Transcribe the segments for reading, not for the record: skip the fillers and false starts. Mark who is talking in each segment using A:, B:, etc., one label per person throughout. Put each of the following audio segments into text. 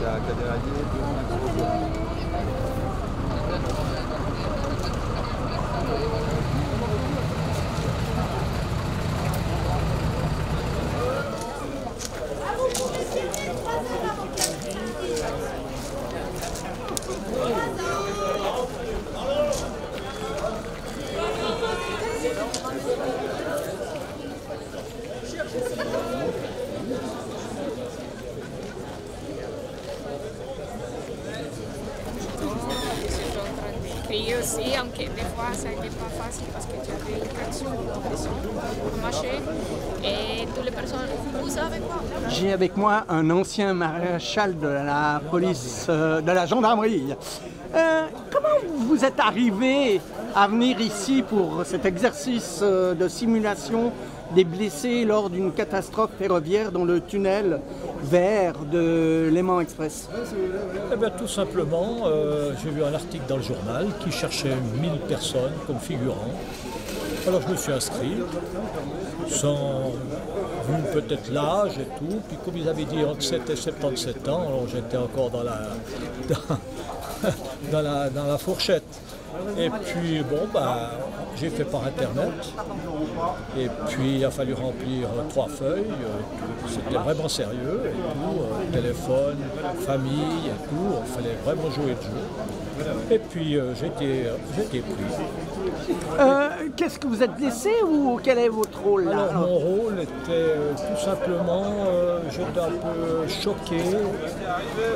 A: a déraillé 2 mois.
B: Crier aussi, anche des fois ça n'était pas facile parce que tu avais une traction, une pression pour marcher. Et toutes les personnes, vous avez quoi?
C: J'ai avec moi un ancien maréchal de la police, de la gendarmerie. Comment vous êtes arrivé à venir ici pour cet exercice de simulation des blessés lors d'une catastrophe ferroviaire dans le tunnel vert de Léman Express?
D: Eh bien, tout simplement, j'ai vu un article dans le journal qui cherchait 1000 personnes comme figurants. Alors je me suis inscrit, sans vu peut-être l'âge et tout, puis comme ils avaient dit entre 7 et 77 ans, alors j'étais encore dans la fourchette. Et puis bon, bah, j'ai fait par internet, et puis il a fallu remplir 3 feuilles, c'était vraiment sérieux, et tout, téléphone, famille, et tout, il fallait vraiment jouer le jeu. Et puis j'ai été pris.
C: Qu'est-ce que vous êtes blessé ou quel est votre rôle là?
D: Alors mon rôle était tout simplement, j'étais un peu choqué,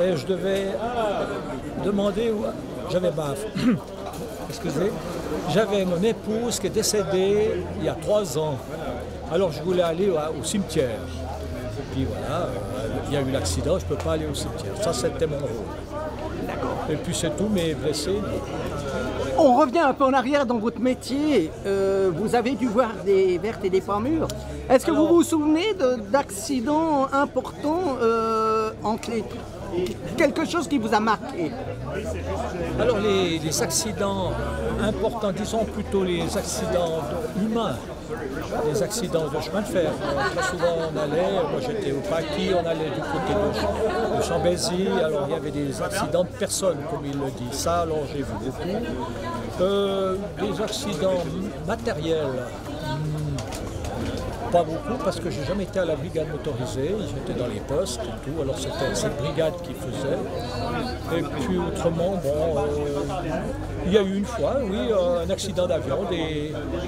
D: et je devais demander, j'avais excusez, j'avais mon épouse qui est décédée il y a 3 ans. Alors je voulais aller au cimetière. Et puis voilà, il y a eu l'accident, je ne peux pas aller au cimetière. Ça, c'était mon rôle. Et puis c'est tout, mais blessé.
C: On revient un peu en arrière dans votre métier. Vous avez dû voir des vertes et des pas mûres. Est-ce que vous vous souvenez d'accidents importants entre les... Quelque chose qui vous a marqué?
D: Alors les accidents importants, disons plutôt les accidents humains, les accidents de chemin de fer. Très souvent on allait, moi j'étais au Paquis, on allait du côté de Chambézy, alors il y avait des accidents de personnes comme il le dit. Ça alors j'ai vu beaucoup. Des accidents matériels. Pas beaucoup parce que j'ai jamais été à la brigade motorisée, j'étais dans les postes et tout, alors c'était cette brigade qui faisait. Et puis autrement, bon, il y a eu une fois, oui, un accident d'avion,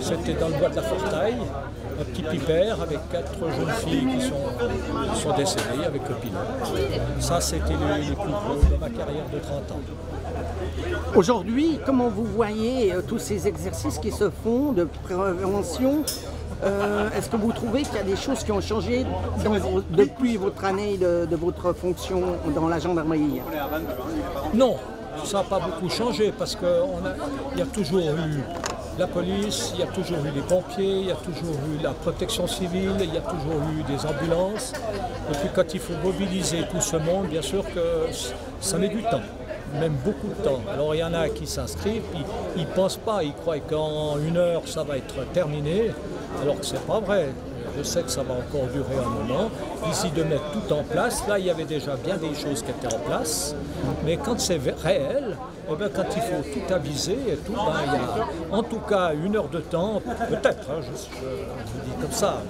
D: c'était dans le bois de la Fortaille, un petit pipère avec 4 jeunes filles qui sont décédées avec le pilote. Ça c'était les plus gros de ma carrière de 30 ans.
C: Aujourd'hui, comment vous voyez tous ces exercices qui se font de prévention? Est-ce que vous trouvez qu'il y a des choses qui ont changé depuis votre année de votre fonction dans la gendarmerie?
D: Non, ça n'a pas beaucoup changé parce qu'il y a toujours eu la police, il y a toujours eu les pompiers, il y a toujours eu la protection civile, il y a toujours eu des ambulances. Et puis quand il faut mobiliser tout ce monde, bien sûr que ça met du temps. Même beaucoup de temps. Alors il y en a qui s'inscrivent, puis ils ne pensent pas, ils croient qu'en 1 heure ça va être terminé, alors que ce n'est pas vrai. Je sais que ça va encore durer un moment. D'ici de mettre tout en place, là il y avait déjà bien des choses qui étaient en place, mais quand c'est réel, eh bien, quand il faut tout aviser et tout, ben, il y a en tout cas 1 heure de temps, peut-être, hein, je vous dis comme ça.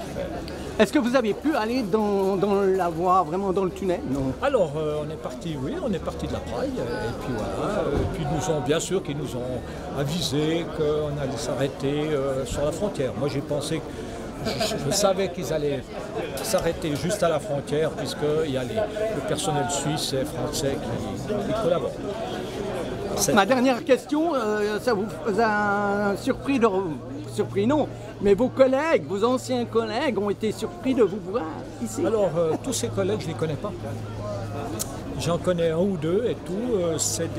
C: Est-ce que vous avez pu aller dans la voie, vraiment dans le tunnel? Non.
D: Alors, on est parti, oui, on est parti de la Praille, et puis voilà. Puis bien sûr, qu'ils nous ont avisé qu'on allait s'arrêter sur la frontière. Moi, j'ai pensé que je savais qu'ils allaient s'arrêter juste à la frontière, puisqu'il y a le personnel suisse et français qui collaborent.
C: Ma dernière question, ça vous a surpris surpris non, mais vos collègues, vos anciens collègues ont été surpris de vous voir ici?
D: Alors, tous ces collègues, je ne les connais pas. J'en connais 1 ou 2 et tout. C'est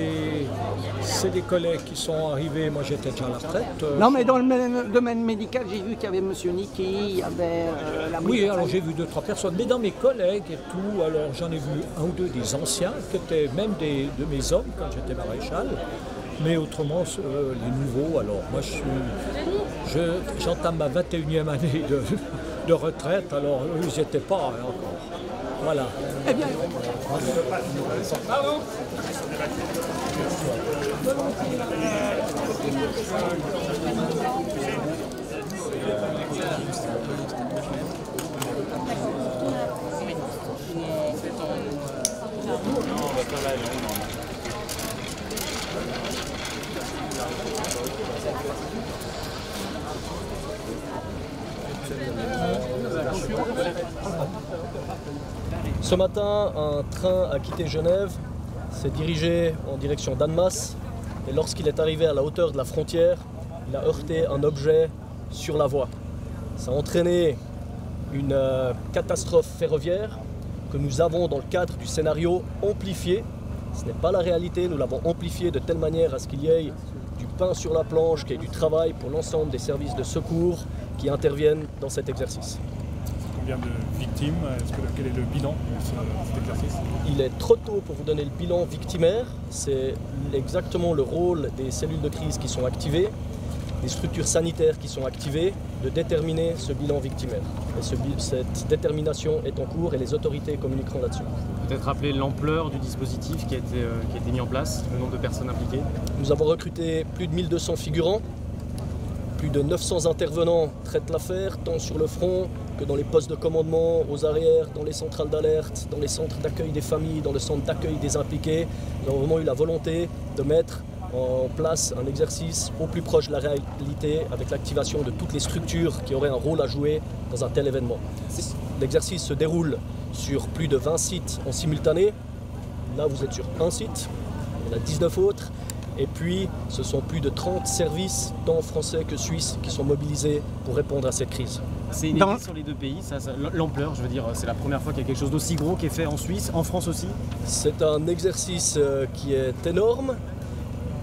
D: des collègues qui sont arrivés, moi j'étais déjà à la retraite.
C: Non, mais dans le domaine médical, j'ai vu qu'il y avait M. Niki, il y avait la...
D: Oui, alors j'ai vu 2-3 personnes, mais dans mes collègues et tout, alors j'en ai vu 1 ou 2 des anciens, qui étaient même de mes hommes quand j'étais maréchal. Mais autrement, les nouveaux, alors moi j'entame ma 21e année de retraite, alors eux, ils n'y étaient pas encore. Voilà.
C: Eh bien,
E: Ce matin, un train a quitté Genève, s'est dirigé en direction d'Annemasse et lorsqu'il est arrivé à la hauteur de la frontière, il a heurté un objet sur la voie. Ça a entraîné une catastrophe ferroviaire que nous avons dans le cadre du scénario amplifié. Ce n'est pas la réalité, nous l'avons amplifié de telle manière à ce qu'il y ait du pain sur la planche, qu'il y ait du travail pour l'ensemble des services de secours qui interviennent dans cet exercice.
A: Combien de victimes? Quel est le bilan de cet exercice?
E: Il est trop tôt pour vous donner le bilan victimaire. C'est exactement le rôle des cellules de crise qui sont activées, des structures sanitaires qui sont activées, de déterminer ce bilan victimaire. Et cette détermination est en cours et les autorités communiqueront là-dessus.
F: Peut-être rappeler l'ampleur du dispositif qui a été mis en place, le nombre de personnes impliquées.
E: Nous avons recruté plus de 1200 figurants, plus de 900 intervenants traitent l'affaire, tant sur le front que dans les postes de commandement, aux arrières, dans les centrales d'alerte, dans les centres d'accueil des familles, dans le centre d'accueil des impliqués. Nous avons vraiment eu la volonté de mettre en place un exercice au plus proche de la réalité avec l'activation de toutes les structures qui auraient un rôle à jouer dans un tel événement. L'exercice se déroule sur plus de 20 sites en simultané. Là, vous êtes sur un site, il y en a 19 autres. Et puis, ce sont plus de 30 services, tant français que suisses, qui sont mobilisés pour répondre à cette crise.
F: C'est inédit sur les deux pays, l'ampleur, je veux dire, c'est la première fois qu'il y a quelque chose d'aussi gros qui est fait en Suisse, en France aussi.
E: C'est un exercice qui est énorme,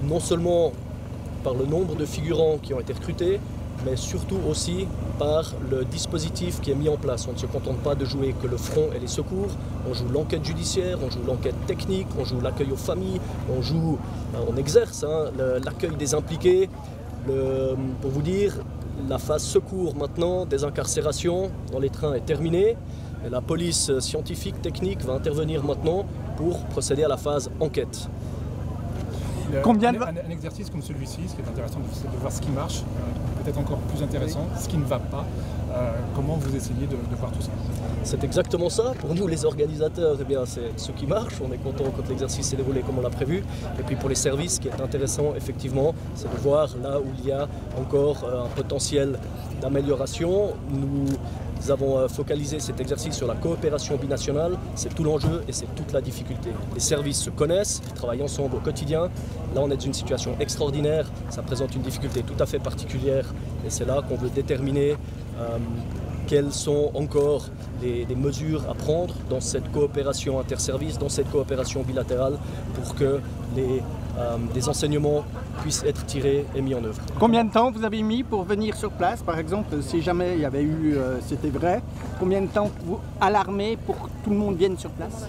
E: non seulement par le nombre de figurants qui ont été recrutés, mais surtout aussi par le dispositif qui est mis en place. On ne se contente pas de jouer que le front et les secours, on joue l'enquête judiciaire, on joue l'enquête technique, on joue l'accueil aux familles, on exerce l'accueil des impliqués. Pour vous dire, la phase secours maintenant, désincarcération dans les trains est terminée. Et la police scientifique, technique va intervenir maintenant pour procéder à la phase enquête.
A: Un exercice comme celui-ci, ce qui est intéressant, c'est de voir ce qui marche, peut-être encore plus intéressant, ce qui ne va pas. Comment vous essayez de voir tout ça?
E: C'est exactement ça. Pour nous, les organisateurs, eh bien, c'est ce qui marche. On est content quand l'exercice s'est déroulé comme on l'a prévu. Et puis pour les services, ce qui est intéressant, effectivement, c'est de voir là où il y a encore un potentiel d'amélioration. Nous avons focalisé cet exercice sur la coopération binationale. C'est tout l'enjeu et c'est toute la difficulté. Les services se connaissent, ils travaillent ensemble au quotidien. Là, on est dans une situation extraordinaire. Ça présente une difficulté tout à fait particulière. Et c'est là qu'on veut déterminer quelles sont encore les mesures à prendre dans cette coopération interservice, dans cette coopération bilatérale pour que des enseignements puissent être tirés et mis en œuvre.
C: Combien de temps vous avez mis pour venir sur place, par exemple, si jamais il y avait eu, c'était vrai, combien de temps vous à l'armée pour que tout le monde vienne sur place?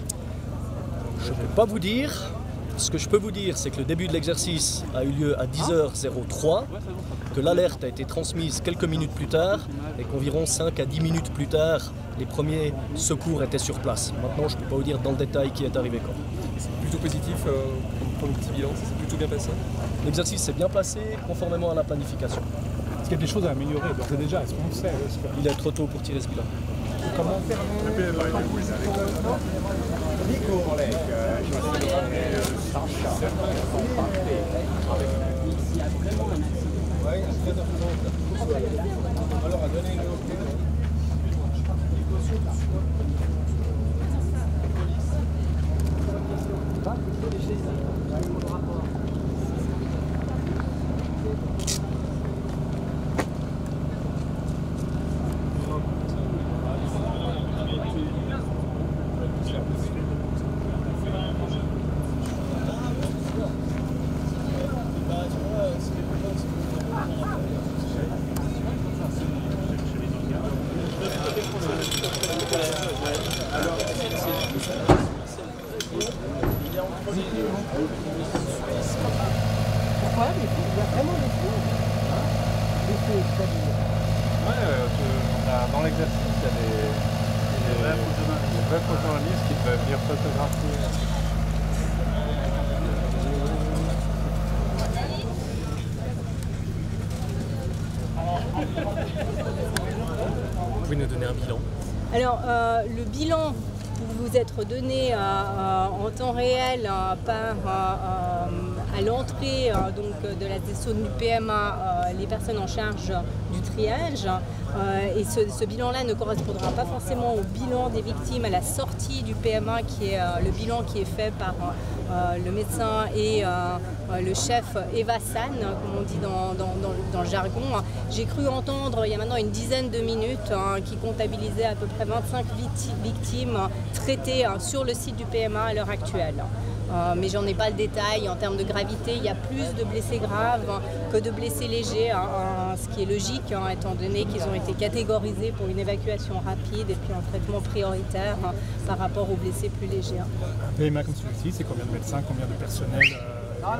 E: Je ne peux pas vous dire. Ce que je peux vous dire, c'est que le début de l'exercice a eu lieu à 10h03, que l'alerte a été transmise quelques minutes plus tard et qu'environ 5 à 10 minutes plus tard, les premiers secours étaient sur place. Maintenant, je ne peux pas vous dire dans le détail qui est arrivé quand.
G: C'est plutôt positif pour le petit bilan, ça s'est plutôt bien passé.
E: L'exercice s'est bien passé conformément à la planification.
A: Est-ce qu'il y a des choses à améliorer d'ores et déjà? Est-ce qu'on le sait?
E: Il est trop tôt pour tirer ce bilan.
A: Comment faire?
C: Pourquoi? Il y a vraiment des feux.
H: Dans l'exercice, il y a des vrais photojournalistes qui devaient venir photographier.
E: Vous pouvez nous donner un bilan?
I: Alors, le bilan pour vous être donné en temps réel à l'entrée de la zone du PMA, les personnes en charge du triage. Et ce bilan-là ne correspondra pas forcément au bilan des victimes à la sortie du PMA, qui est le bilan qui est fait par le médecin et le chef Eva San, comme on dit dans le jargon. J'ai cru entendre il y a maintenant une dizaine de minutes qui comptabilisait à peu près 25 victimes traitées sur le site du PMA à l'heure actuelle. Mais j'en ai pas le détail. En termes de gravité, il y a plus de blessés graves que de blessés légers, ce qui est logique, étant donné qu'ils ont été catégorisés pour une évacuation rapide et puis un traitement prioritaire par rapport aux blessés plus légers.
A: Un PMA comme celui-ci, c'est combien de médecins, combien de personnel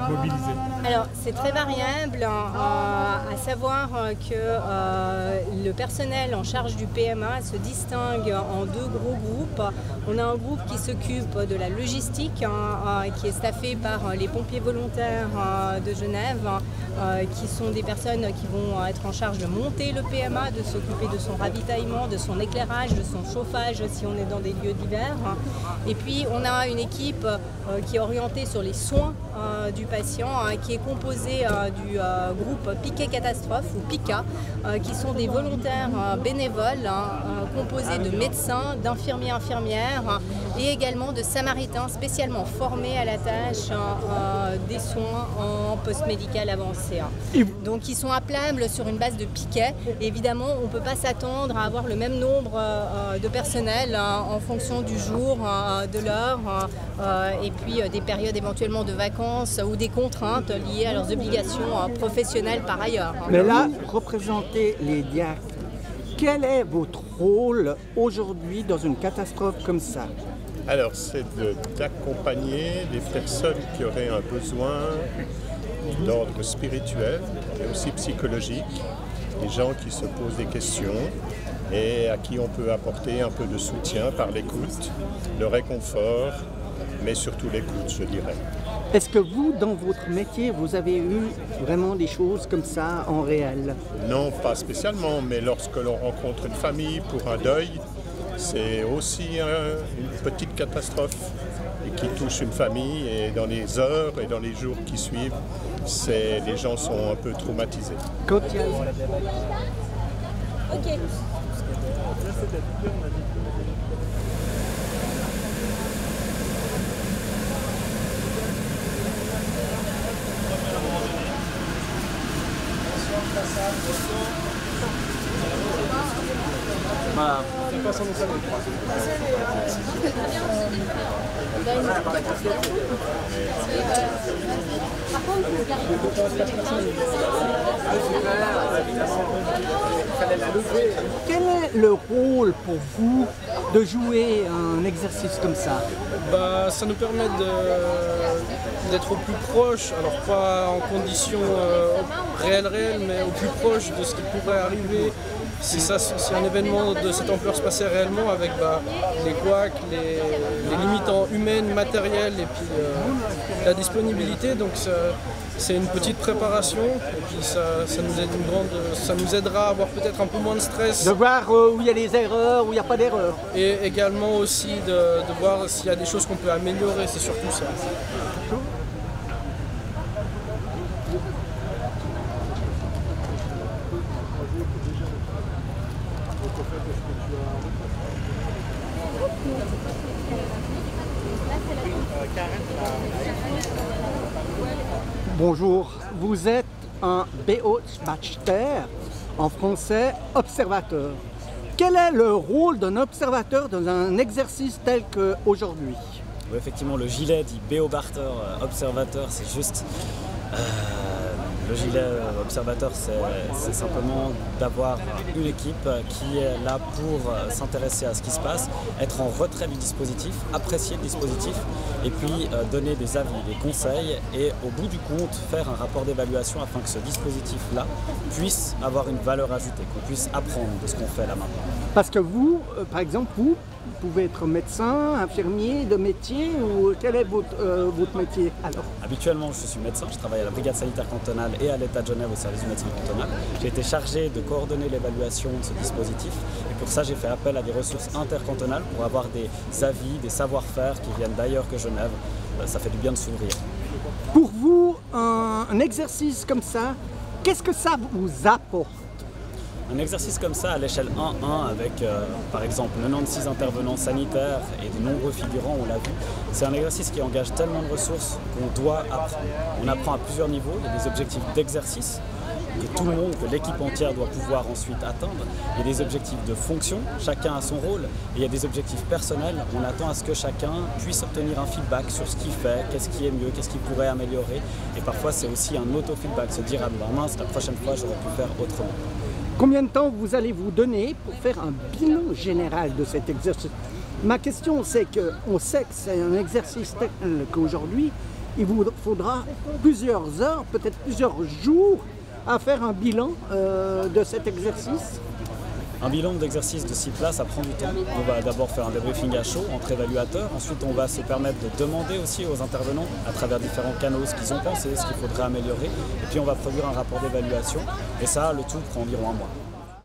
A: mobilisés?
I: Alors, c'est très variable, à savoir que le personnel en charge du PMA se distingue en deux gros groupes. On a un groupe qui s'occupe de la logistique, qui est staffé par les pompiers volontaires de Genève, qui sont des personnes qui vont être en charge de monter le PMA, de s'occuper de son ravitaillement, de son éclairage, de son chauffage si on est dans des lieux divers. Et puis on a une équipe qui est orientée sur les soins du patient, qui est composée du groupe Piquet Catastrophe ou PICA, qui sont des volontaires bénévoles composés de médecins, d'infirmiers, infirmières et également de samaritains spécialement formés à la tâche des soins en post-médical avancé. Donc ils sont appelables sur une base de piquet. Et évidemment, on ne peut pas s'attendre à avoir le même nombre de personnel en fonction du jour, de l'heure et puis des périodes éventuellement de vacances ou des contraintes liées à leurs obligations professionnelles par ailleurs.
C: Mais là, représentez les diacres. Quel est votre rôle aujourd'hui dans une catastrophe comme ça?
J: Alors, c'est d'accompagner les personnes qui auraient un besoin d'ordre spirituel et aussi psychologique, des gens qui se posent des questions et à qui on peut apporter un peu de soutien par l'écoute, le réconfort, mais surtout l'écoute, je dirais.
C: Est-ce que vous, dans votre métier, vous avez eu vraiment des choses comme ça en réel?
J: Non, pas spécialement, mais lorsque l'on rencontre une famille pour un deuil, c'est aussi une petite catastrophe qui touche une famille et dans les heures et dans les jours qui suivent, les gens sont un peu traumatisés.
C: Quand il y a...
I: Ok.
F: Voilà.
C: Quel est le rôle pour vous de jouer un exercice comme ça?
E: Ça nous permet d'être au plus proche, alors pas en conditions réelles, mais au plus proche de ce qui pourrait arriver si un événement de cette ampleur se passait réellement, avec les couacs, les limites humaines, matérielles et puis la disponibilité. Donc c'est une petite préparation et puis ça nous aidera à avoir peut-être un peu moins de stress.
C: De voir où il y a des erreurs, où il n'y a pas d'erreurs.
E: Et également aussi de voir s'il y a des choses qu'on peut améliorer, c'est surtout ça.
C: Bonjour, vous êtes un Beobachter, en français observateur. Quel est le rôle d'un observateur dans un exercice tel qu'aujourd'hui?
K: Oui, effectivement, le gilet dit Beobachter, observateur, c'est juste... le gilet observateur, c'est simplement d'avoir une équipe qui est là pour s'intéresser à ce qui se passe, être en retrait du dispositif, apprécier le dispositif et puis donner des avis, des conseils et au bout du compte faire un rapport d'évaluation afin que ce dispositif-là puisse avoir une valeur ajoutée, qu'on puisse apprendre de ce qu'on fait là maintenant.
C: Parce que vous, par exemple, vous, Vous pouvez être médecin, infirmier, de métier, ou quel est votre métier alors?
K: Habituellement, je suis médecin, je travaille à la brigade sanitaire cantonale et à l'État de Genève au service de médecine cantonale. J'ai été chargé de coordonner l'évaluation de ce dispositif et pour ça j'ai fait appel à des ressources intercantonales pour avoir des avis, des savoir-faire qui viennent d'ailleurs que Genève. Ça fait du bien de s'ouvrir.
C: Pour vous, un exercice comme ça, qu'est-ce que ça vous apporte?
K: Un exercice comme ça à l'échelle 1-1 avec par exemple 96 intervenants sanitaires et de nombreux figurants, on l'a vu, c'est un exercice qui engage tellement de ressources qu'on doit apprendre. On apprend à plusieurs niveaux, il y a des objectifs d'exercice que tout le monde, que l'équipe entière doit pouvoir ensuite atteindre. Il y a des objectifs de fonction, chacun a son rôle, et il y a des objectifs personnels. On attend à ce que chacun puisse obtenir un feedback sur ce qu'il fait, qu'est-ce qui est mieux, qu'est-ce qu'il pourrait améliorer. Et parfois c'est aussi un auto-feedback, se dire « Ah ben mince, la prochaine fois j'aurais pu faire autrement ».
C: Combien de temps vous allez vous donner pour faire un bilan général de cet exercice? Ma question, c'est qu'on sait que c'est un exercice tel qu'aujourd'hui, il vous faudra plusieurs heures, peut-être plusieurs jours à faire un bilan de cet exercice.
K: Un bilan d'exercice de 6 places, ça prend du temps. On va d'abord faire un débriefing à chaud entre évaluateurs. Ensuite, on va se permettre de demander aussi aux intervenants, à travers différents canaux, ce qu'ils ont pensé, ce qu'il faudrait améliorer. Et puis, on va produire un rapport d'évaluation. Et ça, le tout prend environ un mois.